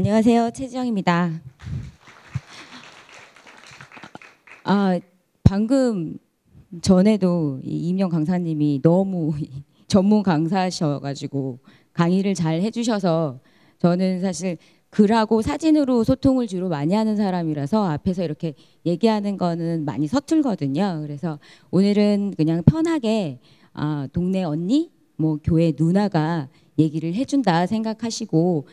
안녕하세요. 최지영입니다. 방금 전에도 이임영 강사님이 너무 전문 강사셔가지고 강의를 잘 해주셔서 저는 사실 글하고 사진으로 소통을 주로 많이 하는 사람이라서 앞에서 이렇게 얘기하는 거는 많이 서툴거든요. 그래서 오늘은 그냥 편하게 동네 언니, 뭐 교회 누나가 얘기를 해준다 생각하시고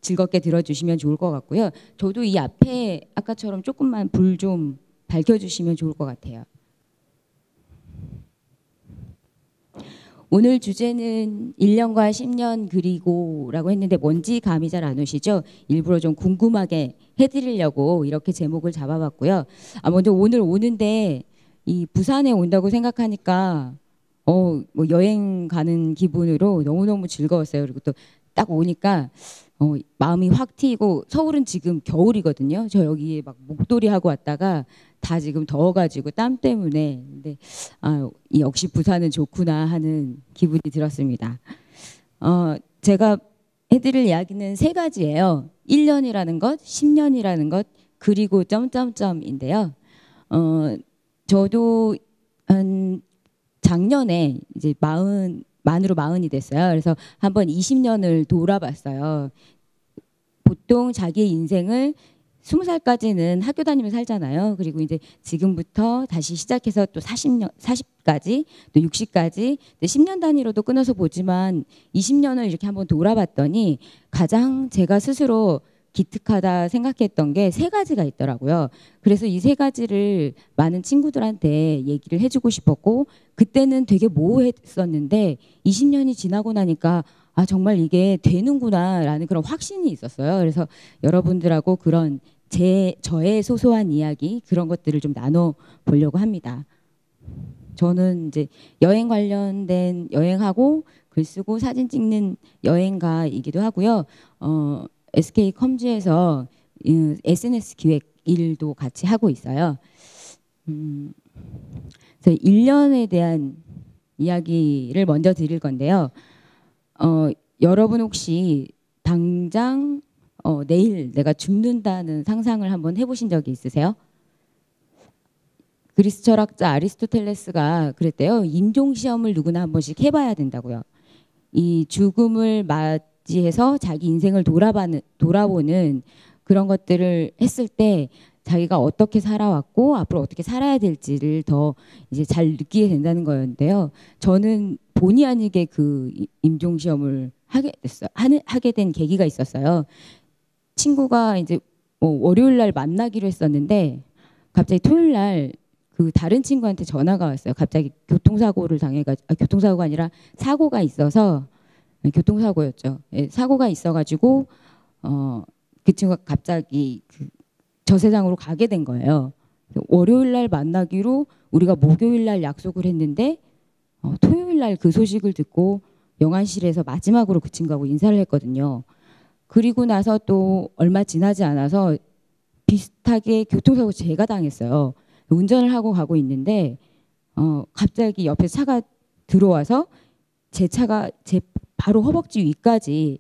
즐겁게 들어주시면 좋을 것 같고요. 저도 이 앞에 아까처럼 조금만 불 좀 밝혀주시면 좋을 것 같아요. 오늘 주제는 1년과 10년 그리고라고 했는데 뭔지 감이 잘 안 오시죠? 일부러 좀 궁금하게 해드리려고 이렇게 제목을 잡아봤고요. 먼저 오늘 오는데 이 부산에 온다고 생각하니까 뭐 여행 가는 기분으로 너무너무 즐거웠어요. 그리고 또 딱 오니까 마음이 확 트이고, 서울은 지금 겨울이거든요. 저 여기 막 목도리 하고 왔다가 다 지금 더워가지고 땀 때문에. 근데 역시 부산은 좋구나 하는 기분이 들었습니다. 제가 해드릴 이야기는 세 가지예요. 1년이라는 것, 10년이라는 것, 그리고 점점점인데요. 저도 한 작년에 이제 만으로 40이 됐어요. 그래서 한번 20년을 돌아봤어요. 보통 자기의 인생을 20살까지는 학교 다니면서 살잖아요. 그리고 이제 지금부터 다시 시작해서 또 40까지, 또 60까지, 10년 단위로도 끊어서 보지만 20년을 이렇게 한번 돌아봤더니 가장 제가 스스로 기특하다 생각했던 게 세 가지가 있더라고요. 그래서 이 세 가지를 많은 친구들한테 얘기를 해주고 싶었고, 그때는 되게 모호했었는데 20년이 지나고 나니까 정말 이게 되는구나라는 그런 확신이 있었어요. 그래서 여러분들하고 그런 저의 소소한 이야기, 그런 것들을 좀 나눠 보려고 합니다. 저는 이제 여행 관련된 여행하고 글 쓰고 사진 찍는 여행가이기도 하고요. SK 컴즈에서 SNS 기획 일도 같이 하고 있어요. 그래서 1년에 대한 이야기를 먼저 드릴 건데요. 여러분 혹시 당장 내일 내가 죽는다는 상상을 한번 해보신 적이 있으세요? 그리스 철학자 아리스토텔레스가 그랬대요. 임종시험을 누구나 한 번씩 해봐야 된다고요. 이 죽음을 맞이해서 자기 인생을 돌아보는 그런 것들을 했을 때 자기가 어떻게 살아왔고 앞으로 어떻게 살아야 될지를 더 이제 잘 느끼게 된다는 거였는데요. 저는 본의 아니게 그 임종시험을 하게 된 계기가 있었어요. 친구가 이제 월요일 날 만나기로 했었는데 갑자기 토요일 날 그 다른 친구한테 전화가 왔어요. 갑자기 교통사고를 당해가지고, 교통사고가 아니라 사고가 있어서, 교통사고였죠. 예, 사고가 있어가지고 그 친구가 갑자기 저 세상으로 가게 된 거예요. 월요일 날 만나기로 우리가 목요일 날 약속을 했는데 토요일 날 그 소식을 듣고 영안실에서 마지막으로 그 친구하고 인사를 했거든요. 그리고 나서 또 얼마 지나지 않아서 비슷하게 교통사고 제가 당했어요. 운전을 하고 가고 있는데 갑자기 옆에 차가 들어와서 제 차가 제 바로 허벅지 위까지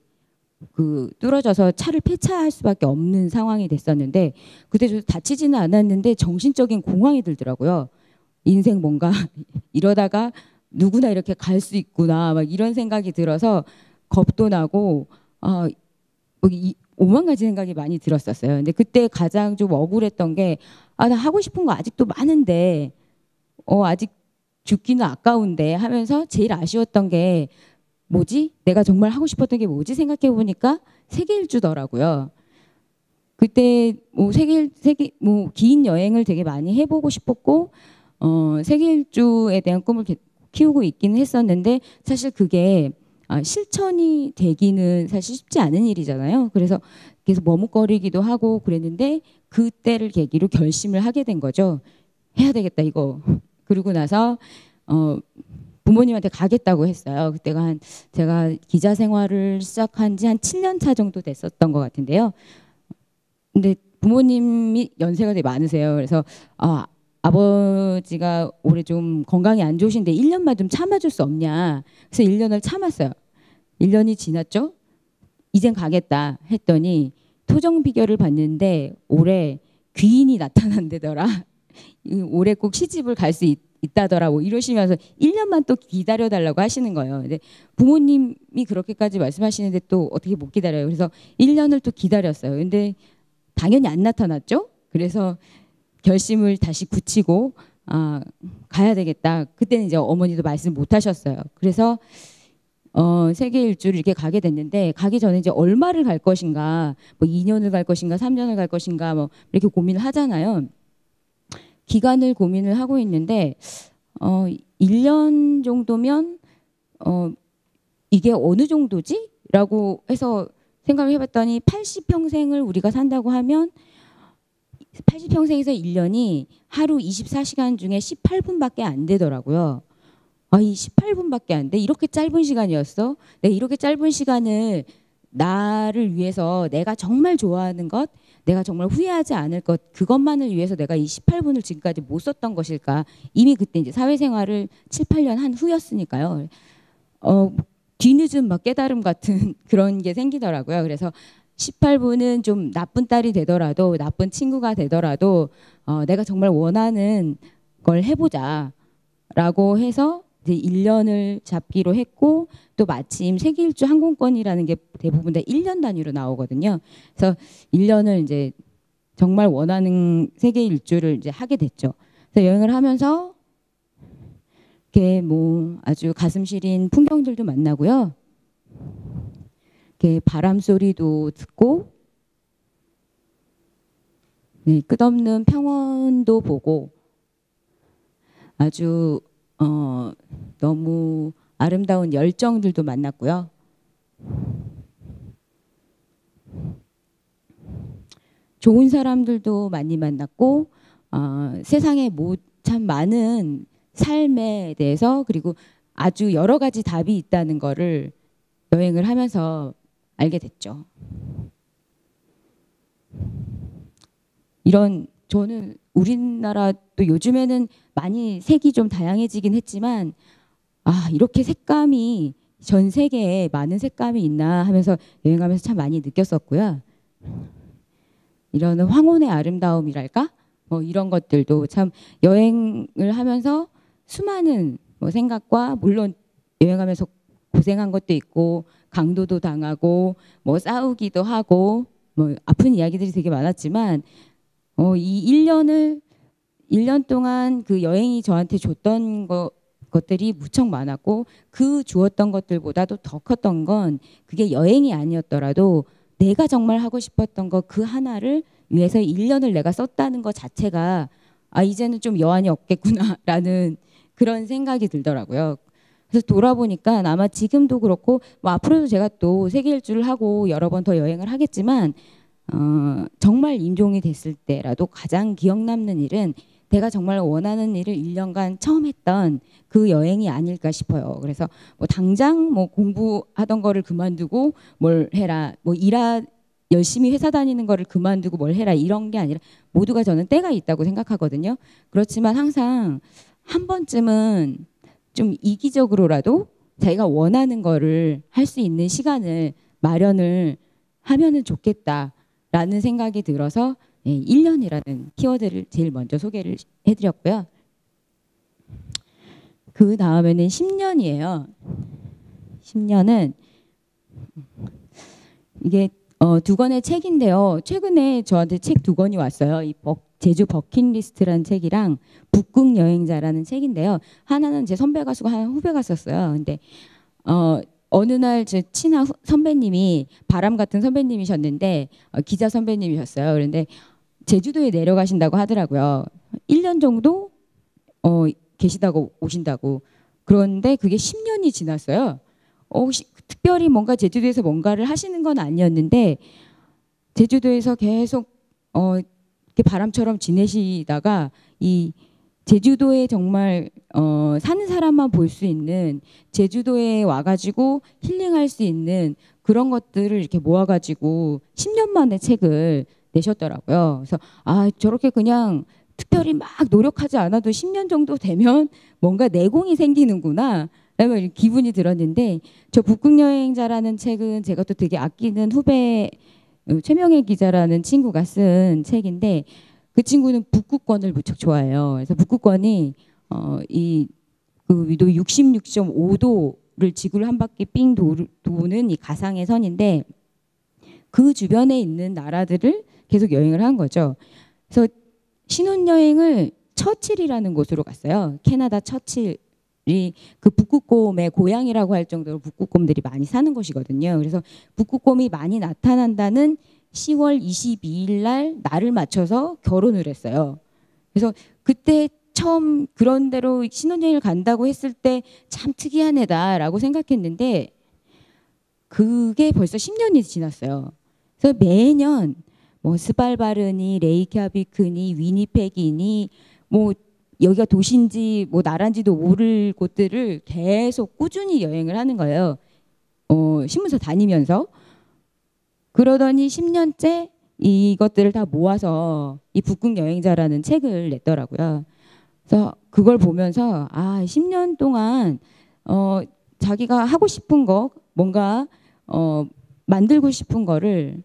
뚫어져서 차를 폐차할 수밖에 없는 상황이 됐었는데, 그때 저도 다치지는 않았는데 정신적인 공황이 들더라고요. 인생 뭔가 이러다가 누구나 이렇게 갈 수 있구나 막 이런 생각이 들어서 겁도 나고 오만 가지 생각이 많이 들었었어요. 근데 그때 가장 좀 억울했던 게 나 하고 싶은 거 아직도 많은데 아직 죽기는 아까운데 하면서 제일 아쉬웠던 게 뭐지? 내가 정말 하고 싶었던 게 뭐지? 생각해 보니까 세계 일주더라고요. 그때 긴 여행을 되게 많이 해보고 싶었고 세계 일주에 대한 꿈을 키우고 있기는 했었는데, 사실 그게 실천이 되기는 사실 쉽지 않은 일이잖아요. 그래서 계속 머뭇거리기도 하고 그랬는데 그때를 계기로 결심을 하게 된 거죠. 해야 되겠다 이거. 그러고 나서 부모님한테 가겠다고 했어요. 그때가 제가 기자 생활을 시작한 지 한 7년 차 정도 됐었던 것 같은데요. 근데 부모님이 연세가 되게 많으세요. 그래서 아버지가 올해 좀 건강이 안 좋으신데 1년만 좀 참아줄 수 없냐. 그래서 1년을 참았어요. 1년이 지났죠. 이젠 가겠다 했더니 토정 비결을 봤는데 올해 귀인이 나타난다더라. 올해 꼭 시집을 갈 수 있다더라. 뭐 이러시면서 1년만 또 기다려달라고 하시는 거예요. 근데 부모님이 그렇게까지 말씀하시는데 또 어떻게 못 기다려요. 그래서 1년을 또 기다렸어요. 근데 당연히 안 나타났죠. 그래서 결심을 다시 굳히고 가야 되겠다. 그때는 이제 어머니도 말씀 못 하셨어요. 그래서 세계 일주를 이렇게 가게 됐는데 가기 전에 이제 얼마를 갈 것인가, 뭐 2년을 갈 것인가, 3년을 갈 것인가, 뭐 이렇게 고민을 하잖아요. 기간을 고민을 하고 있는데 1년 정도면 이게 어느 정도지? 라고 해서 생각을 해봤더니 80평생을 우리가 산다고 하면 80평생에서 1년이 하루 24시간 중에 18분밖에 안 되더라고요. 이 18분밖에 안 돼? 이렇게 짧은 시간이었어? 네, 이렇게 짧은 시간을 나를 위해서 내가 정말 좋아하는 것, 내가 정말 후회하지 않을 것, 그것만을 위해서 내가 이 18분을 지금까지 못 썼던 것일까? 이미 그때 이제 사회생활을 7, 8년 한 후였으니까요. 뒤늦은 막 깨달음 같은 그런 게 생기더라고요. 그래서 18분은 좀 나쁜 딸이 되더라도, 나쁜 친구가 되더라도 내가 정말 원하는 걸 해보자 라고 해서 이제 1년을 잡기로 했고, 또 마침 세계 일주 항공권이라는 게 대부분 다 1년 단위로 나오거든요. 그래서 1년을 이제 정말 원하는 세계 일주를 이제 하게 됐죠. 그래서 여행을 하면서 이렇게 뭐 아주 가슴 시린 풍경들도 만나고요. 이렇게 바람 소리도 듣고, 네, 끝없는 평원도 보고, 아주 너무 아름다운 열정들도 만났고요. 좋은 사람들도 많이 만났고, 세상에 참 많은 삶에 대해서, 그리고 아주 여러 가지 답이 있다는 거를 여행을 하면서 알게 됐죠. 저는 우리나라 또 요즘에는 많이 색이 좀 다양해지긴 했지만 이렇게 색감이 전 세계에 많은 색감이 있나 하면서 여행하면서 참 많이 느꼈었고요. 이런 황혼의 아름다움이랄까? 뭐 이런 것들도 참 여행을 하면서 수많은 뭐 생각과, 물론 여행하면서 고생한 것도 있고 강도도 당하고 뭐 싸우기도 하고 뭐 아픈 이야기들이 되게 많았지만 이 1년 동안 그 여행이 저한테 줬던 것들이 무척 많았고, 그 주었던 것들보다도 더 컸던 건 그게 여행이 아니었더라도 내가 정말 하고 싶었던 거 그 하나를 위해서 1년을 내가 썼다는 것 자체가 이제는 좀 여한이 없겠구나라는 그런 생각이 들더라고요. 그래서 돌아보니까 아마 지금도 그렇고 뭐 앞으로도 제가 또 세계 일주를 하고 여러 번 더 여행을 하겠지만 정말 임종이 됐을 때라도 가장 기억 남는 일은 내가 정말 원하는 일을 1년간 처음 했던 그 여행이 아닐까 싶어요. 그래서 뭐 당장 뭐 공부하던 거를 그만두고 뭘 해라, 뭐 열심히 회사 다니는 거를 그만두고 뭘 해라, 이런 게 아니라 모두가 저는 때가 있다고 생각하거든요. 그렇지만 항상 한 번쯤은 좀 이기적으로라도 자기가 원하는 거를 할 수 있는 시간을 마련을 하면은 좋겠다라는 생각이 들어서 1년이라는 키워드를 제일 먼저 소개를 해드렸고요. 그 다음에는 10년이에요. 10년은 이게 두 권의 책인데요. 최근에 저한테 책 두 권이 왔어요. 이 제주 버킷리스트라는 책이랑 북극 여행자라는 책인데요. 하나는 제 선배 가수가 하나 후배가 썼어요. 근데 어느 날 제 친한 선배님이 바람 같은 선배님이셨는데 기자 선배님이셨어요. 그런데 제주도에 내려가신다고 하더라고요. 1년 정도 계시다고 오신다고. 그런데 그게 10년이 지났어요. 특별히 뭔가 제주도에서 뭔가를 하시는 건 아니었는데 제주도에서 계속 이렇게 바람처럼 지내시다가 이 제주도에 정말 사는 사람만 볼 수 있는, 제주도에 와가지고 힐링할 수 있는 그런 것들을 이렇게 모아가지고 10년 만에 책을 내셨더라고요. 그래서 저렇게 그냥 특별히 막 노력하지 않아도 10년 정도 되면 뭔가 내공이 생기는구나 라는 기분이 들었는데, 저 북극여행자라는 책은 제가 또 되게 아끼는 후배 최명애 기자라는 친구가 쓴 책인데 그 친구는 북극권을 무척 좋아해요. 그래서 북극권이 그 위도 66.5도를 지구를 한 바퀴 삥 도는 이 가상의 선인데 그 주변에 있는 나라들을 계속 여행을 한 거죠. 그래서 신혼여행을 처칠이라는 곳으로 갔어요. 캐나다 처칠이 그 북극곰의 고향이라고 할 정도로 북극곰들이 많이 사는 곳이거든요. 그래서 북극곰이 많이 나타난다는 10월 22일 날 날을 맞춰서 결혼을 했어요. 그래서 그때 처음 그런 데로 신혼여행을 간다고 했을 때 참 특이한 애다라고 생각했는데 그게 벌써 10년이 지났어요. 그래서 매년 뭐 스발바르니 레이캬비크니 위니펙이니 뭐 여기가 도시인지 뭐 나라인지도 모를 곳들을 계속 꾸준히 여행을 하는 거예요. 신문사 다니면서. 그러더니 10년째 이것들을 다 모아서 이 북극 여행자라는 책을 냈더라고요. 그래서 그걸 보면서 10년 동안 자기가 하고 싶은 거 뭔가 만들고 싶은 거를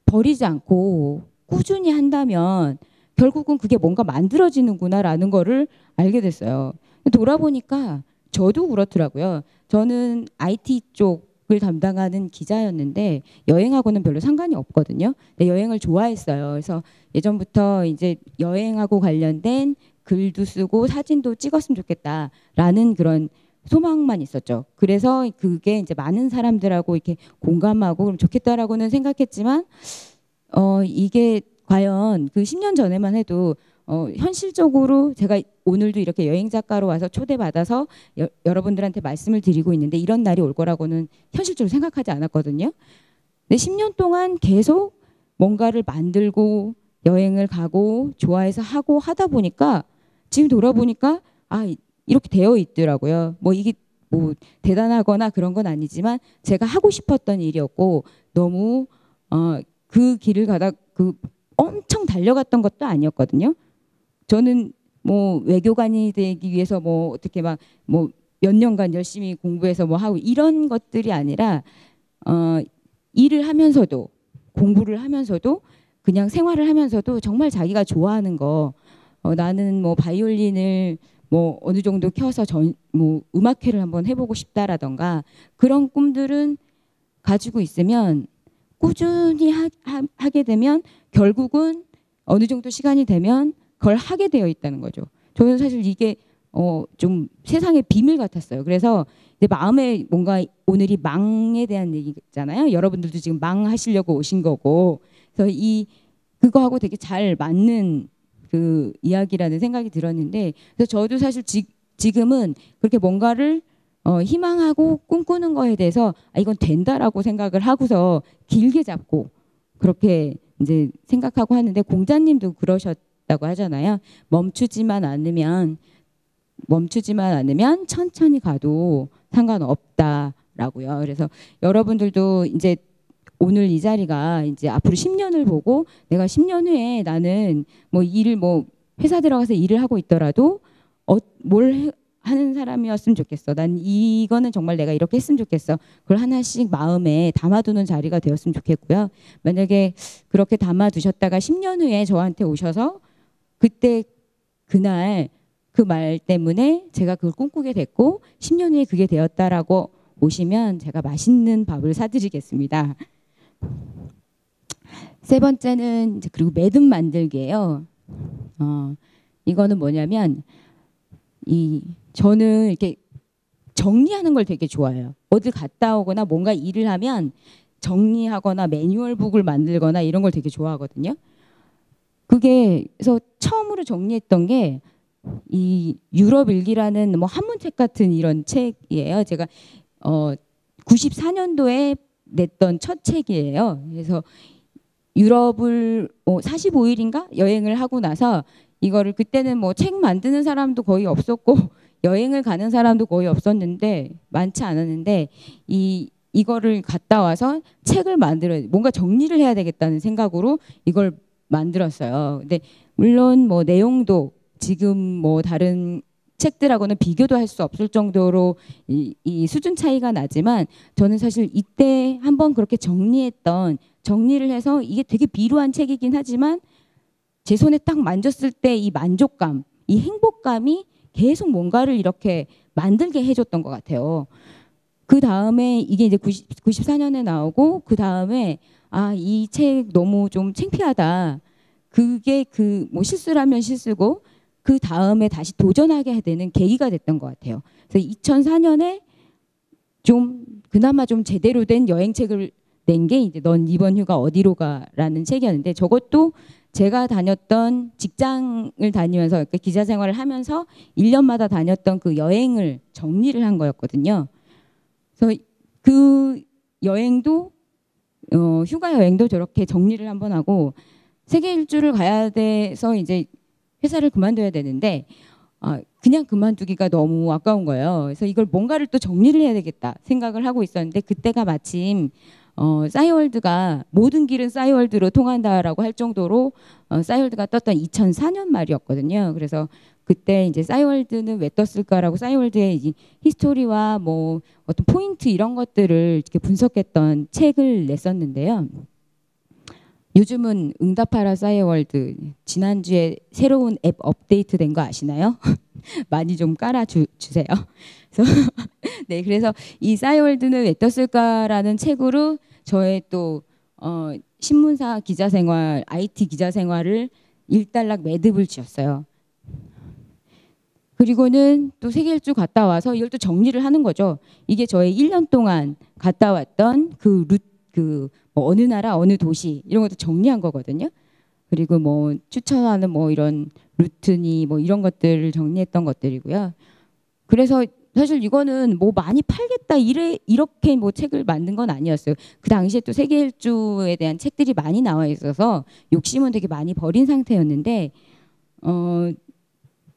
버리지 않고 꾸준히 한다면 결국은 그게 뭔가 만들어지는구나라는 거를 알게 됐어요. 돌아보니까 저도 그렇더라고요. 저는 IT 쪽을 담당하는 기자였는데 여행하고는 별로 상관이 없거든요. 근데 여행을 좋아했어요. 그래서 예전부터 이제 여행하고 관련된 글도 쓰고 사진도 찍었으면 좋겠다라는 그런 소망만 있었죠. 그래서 그게 이제 많은 사람들하고 이렇게 공감하고 그럼 좋겠다라고는 생각했지만 이게 과연 그 10년 전에만 해도 현실적으로 제가 오늘도 이렇게 여행 작가로 와서 초대받아서 여러분들한테 말씀을 드리고 있는데 이런 날이 올 거라고는 현실적으로 생각하지 않았거든요. 근데 10년 동안 계속 뭔가를 만들고 여행을 가고 좋아해서 하고 하다 보니까 지금 돌아보니까 이렇게 되어 있더라고요. 뭐 이게 뭐 대단하거나 그런 건 아니지만 제가 하고 싶었던 일이었고 너무 그 길을 가다 그 엄청 달려갔던 것도 아니었거든요. 저는 뭐 외교관이 되기 위해서 뭐 어떻게 막 뭐 몇 년간 열심히 공부해서 뭐 하고 이런 것들이 아니라 일을 하면서도 공부를 하면서도 그냥 생활을 하면서도 정말 자기가 좋아하는 거 나는 뭐 바이올린을 뭐 어느 정도 켜서 뭐 음악회를 한번 해보고 싶다라던가 그런 꿈들은 가지고 있으면 꾸준히 하게 되면 결국은 어느 정도 시간이 되면 그걸 하게 되어 있다는 거죠. 저는 사실 이게 좀 세상의 비밀 같았어요. 그래서 내 마음에 뭔가 오늘이 망에 대한 얘기잖아요. 여러분들도 지금 망하시려고 오신 거고, 그래서 그거하고 되게 잘 맞는 그 이야기라는 생각이 들었는데, 그래서 저도 사실 지금은 그렇게 뭔가를 희망하고 꿈꾸는 거에 대해서 이건 된다라고 생각을 하고서 길게 잡고 그렇게 이제 생각하고 하는데 공자님도 그러셨다고 하잖아요. 멈추지만 않으면 천천히 가도 상관없다라고요. 그래서 여러분들도 이제 오늘 이 자리가 이제 앞으로 10년을 보고 내가 10년 후에 나는 뭐 일을 뭐 회사 들어가서 일을 하고 있더라도 뭘 하는 사람이었으면 좋겠어. 난 이거는 정말 내가 이렇게 했으면 좋겠어. 그걸 하나씩 마음에 담아두는 자리가 되었으면 좋겠고요. 만약에 그렇게 담아두셨다가 10년 후에 저한테 오셔서 그때 그날 그 말 때문에 제가 그걸 꿈꾸게 됐고 10년 후에 그게 되었다라고 오시면 제가 맛있는 밥을 사드리겠습니다. 세 번째는 이제 그리고 매듭 만들기예요. 이거는 뭐냐면 저는 이렇게 정리하는 걸 되게 좋아해요. 어디 갔다 오거나 뭔가 일을 하면 정리하거나 매뉴얼북을 만들거나 이런 걸 되게 좋아하거든요. 그래서 처음으로 정리했던 게 이 유럽 일기라는 뭐 한문책 같은 이런 책이에요. 제가 94년도에 냈던 첫 책이에요. 그래서 유럽을 45일인가 여행을 하고 나서 이거를 그때는 뭐 책 만드는 사람도 거의 없었고 여행을 가는 사람도 거의 없었는데 많지 않았는데 이거를 갔다 와서 책을 뭔가 정리를 해야 되겠다는 생각으로 이걸 만들었어요. 근데 물론 뭐 내용도 지금 뭐 다른 책들하고는 비교도 할 수 없을 정도로 이 수준 차이가 나지만 저는 사실 이때 한번 그렇게 정리했던 정리를 해서 이게 되게 비루한 책이긴 하지만 제 손에 딱 만졌을 때 이 만족감, 이 행복감이 계속 뭔가를 이렇게 만들게 해줬던 것 같아요. 그 다음에 이게 이제 94년에 나오고 그 다음에 아, 이 책 너무 좀 창피하다. 그게 그 뭐 실수라면 실수고 그 다음에 다시 도전하게 되는 계기가 됐던 것 같아요. 그래서 2004년에 좀 그나마 좀 제대로 된 여행책을 낸 게 이제 넌 이번 휴가 어디로 가라는 책이었는데 저것도 제가 다녔던 직장을 다니면서 그러니까 기자 생활을 하면서 1년마다 다녔던 그 여행을 정리를 한 거였거든요. 그래서 그 여행도 휴가 여행도 저렇게 정리를 한번 하고 세계 일주를 가야 돼서 이제 회사를 그만둬야 되는데 그냥 그만두기가 너무 아까운 거예요. 그래서 이걸 뭔가를 또 정리를 해야 되겠다 생각을 하고 있었는데 그때가 마침 싸이월드가 모든 길은 싸이월드로 통한다라고 할 정도로 싸이월드가 떴던 2004년 말이었거든요. 그래서 그때 이제 싸이월드는 왜 떴을까라고 싸이월드의 이 히스토리와 뭐 어떤 포인트 이런 것들을 이렇게 분석했던 책을 냈었는데요. 요즘은 응답하라 싸이월드 지난주에 새로운 앱 업데이트 된 거 아시나요? 많이 좀 깔아주세요. 네, 그래서 이 싸이월드는 왜 떴을까라는 책으로 저의 또 신문사 기자 생활, IT 기자 생활을 일단락 매듭을 지었어요. 그리고는 또 세계 일주 갔다 와서 이걸 또 정리를 하는 거죠. 이게 저의 1년 동안 갔다 왔던 그 뭐 어느 나라 어느 도시 이런 것도 정리한 거거든요. 그리고 뭐 추천하는 뭐 이런 루트니 뭐 이런 것들을 정리했던 것들이고요. 그래서 사실 이거는 뭐 많이 팔겠다 이렇게 뭐 책을 만든 건 아니었어요. 그 당시에 또 세계 일주에 대한 책들이 많이 나와 있어서 욕심은 되게 많이 버린 상태였는데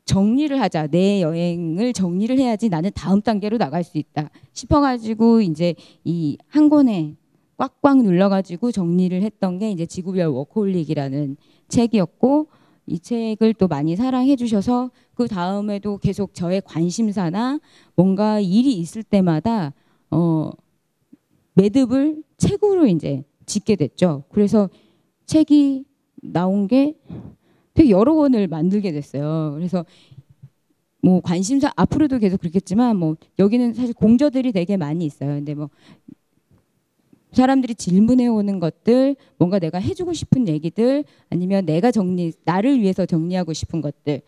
정리를 하자. 내 여행을 정리를 해야지 나는 다음 단계로 나갈 수 있다 싶어가지고 이제 이 한 권에 꽉꽉 눌러가지고 정리를 했던 게 이제 지구별 워커홀릭이라는 책이었고 이 책을 또 많이 사랑해 주셔서 그 다음에도 계속 저의 관심사나 뭔가 일이 있을 때마다 매듭을 책으로 이제 짓게 됐죠. 그래서 책이 나온 게 되게 여러 권을 만들게 됐어요. 그래서 뭐 관심사 앞으로도 계속 그렇겠지만 뭐 여기는 사실 공저들이 되게 많이 있어요. 근데 뭐 사람들이 질문해 오는 것들, 뭔가 내가 해주고 싶은 얘기들, 아니면 내가 나를 위해서 정리하고 싶은 것들,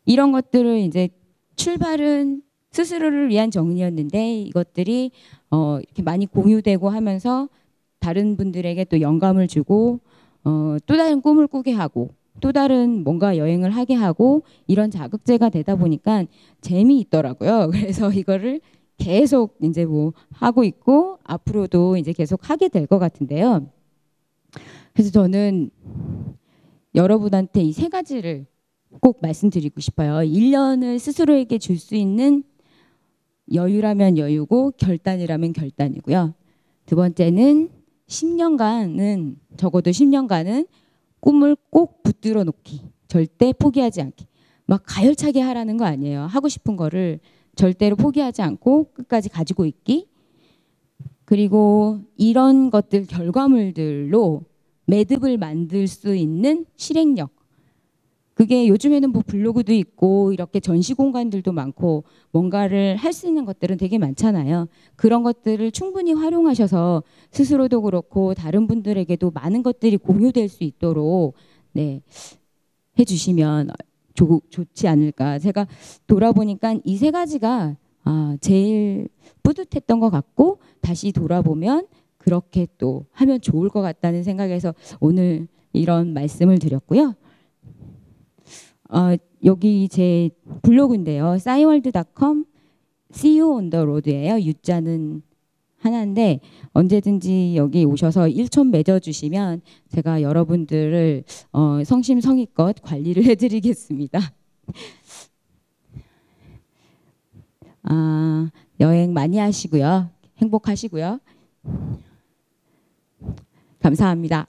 이런 것들을 이제 출발은 스스로를 위한 정리였는데 이것들이 이렇게 많이 공유되고 하면서 다른 분들에게 또 영감을 주고 또 다른 꿈을 꾸게 하고 또 다른 뭔가 여행을 하게 하고 이런 자극제가 되다 보니까 재미있더라고요. 그래서 이거를 계속 이제 뭐 하고 있고 앞으로도 이제 계속 하게 될 것 같은데요. 그래서 저는 여러분한테 이 세 가지를 꼭 말씀드리고 싶어요. 1년을 스스로에게 줄 수 있는 여유라면 여유고 결단이라면 결단이고요. 두 번째는 10년간은 적어도 10년간은 꿈을 꼭 붙들어 놓기. 절대 포기하지 않기. 막 가열차게 하라는 거 아니에요. 하고 싶은 거를 절대로 포기하지 않고 끝까지 가지고 있기. 그리고 이런 것들 결과물들로 매듭을 만들 수 있는 실행력. 그게 요즘에는 뭐 블로그도 있고 이렇게 전시 공간들도 많고 뭔가를 할 수 있는 것들은 되게 많잖아요. 그런 것들을 충분히 활용하셔서 스스로도 그렇고 다른 분들에게도 많은 것들이 공유될 수 있도록 네, 해주시면 좋지 않을까. 제가 돌아보니까 이 세 가지가 제일 뿌듯했던 것 같고 다시 돌아보면 그렇게 또 하면 좋을 것 같다는 생각에서 오늘 이런 말씀을 드렸고요. 여기 제 블로그인데요. 싸이월드.com See you on the road예요. U자는 하나인데 언제든지 여기 오셔서 일촌 맺어주시면 제가 여러분들을 성심성의껏 관리를 해드리겠습니다. 여행 많이 하시고요. 행복하시고요. 감사합니다.